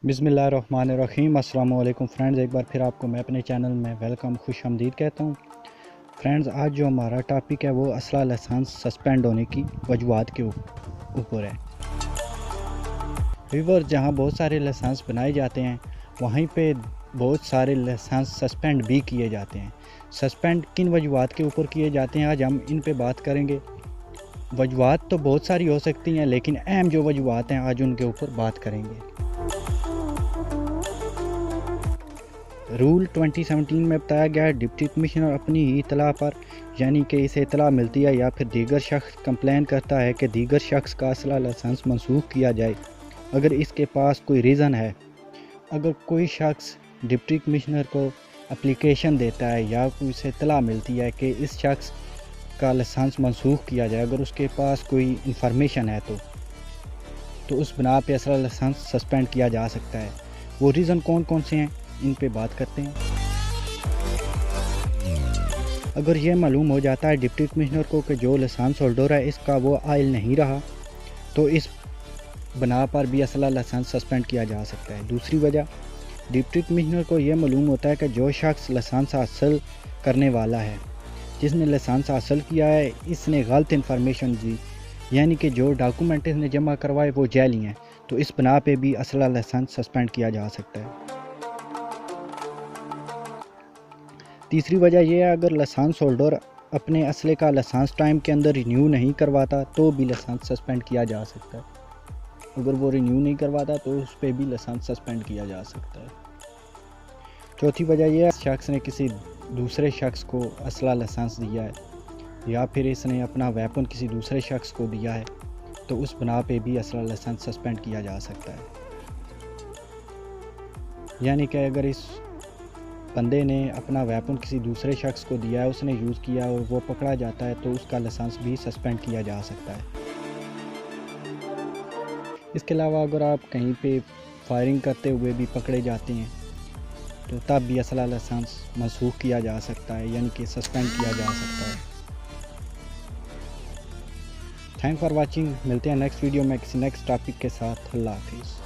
बिस्मिल्लाहिर्रहमानिर्रहीम। अस्सलाम वालेकुम फ्रेंड्स, एक बार फिर आपको मैं अपने चैनल में वेलकम खुश आमदीद कहता हूँ। फ्रेंड्स, आज जो हमारा टॉपिक है वो असला लाइसेंस सस्पेंड होने की वजूहात के ऊपर है। व्यूअर, जहाँ बहुत सारे लाइसेंस बनाए जाते हैं वहीं पे बहुत सारे लाइसेंस सस्पेंड भी किए जाते हैं। सस्पेंड किन वजूहात के ऊपर किए जाते हैं आज हम इन पे बात करेंगे। वजूहात तो बहुत सारी हो सकती हैं, लेकिन अहम जो वजूहात हैं आज उनके ऊपर बात करेंगे। रूल 2017 में बताया गया है, डिप्टी कमिश्नर अपनी ही इतला पर, यानी कि इसे इतला मिलती है या फिर दीगर शख्स कंप्लेन करता है कि दीगर शख्स का असला लाइसेंस मनसूख किया जाए, अगर इसके पास कोई रीज़न है। अगर कोई शख्स डिप्टी कमिश्नर को एप्लीकेशन देता है या कोई से इतला मिलती है कि इस शख्स का लाइसेंस मनसूख किया जाए, अगर उसके पास कोई इंफॉर्मेशन है तो उस बिना पे असला लाइसेंस सस्पेंड किया जा सकता है। वो रीज़न कौन कौन से हैं इन पे बात करते हैं। अगर ये मालूम हो जाता है डिप्टी कमिश्नर को कि जो लाइसेंस होल्डर है इसका वो आइल नहीं रहा, तो इस बना पर भी असला लाइसेंस सस्पेंड किया जा सकता है। दूसरी वजह, डिप्टी कमिश्नर को यह मालूम होता है कि जो शख्स लाइसेंस हासिल करने वाला है, जिसने लाइसेंस हासिल किया है, इसने गलत इंफॉर्मेशन दी, यानी कि जो डॉक्यूमेंट इसने जमा करवाए वो जाली हैं, तो इस बना पे भी असला लाइसेंस सस्पेंड किया जा सकता है। तीसरी वजह यह है, अगर लाइसेंस होल्डर अपने असले का लाइसेंस टाइम के अंदर रिन्यू नहीं करवाता तो भी लाइसेंस सस्पेंड किया जा सकता है। अगर वो रिन्यू नहीं करवाता तो उस पर भी लाइसेंस सस्पेंड किया जा सकता है। चौथी वजह यह है, शख्स ने किसी दूसरे शख्स को असला लाइसेंस दिया है या फिर इसने अपना वेपन किसी दूसरे शख्स को दिया है, तो उस बना पे भी असला लाइसेंस सस्पेंड किया जा सकता है। यानी कि अगर इस बंदे ने अपना वेपन किसी दूसरे शख्स को दिया है, उसने यूज़ किया और वो पकड़ा जाता है, तो उसका लाइसेंस भी सस्पेंड किया जा सकता है। इसके अलावा अगर आप कहीं पे फायरिंग करते हुए भी पकड़े जाते हैं तो तब भी असला लाइसेंस मनसूख किया जा सकता है, यानी कि सस्पेंड किया जा सकता है। Thank for watching. मिलते हैं नेक्स्ट वीडियो में किसी नेक्स्ट टॉपिक के साथ। अल्लाह हाफिज़।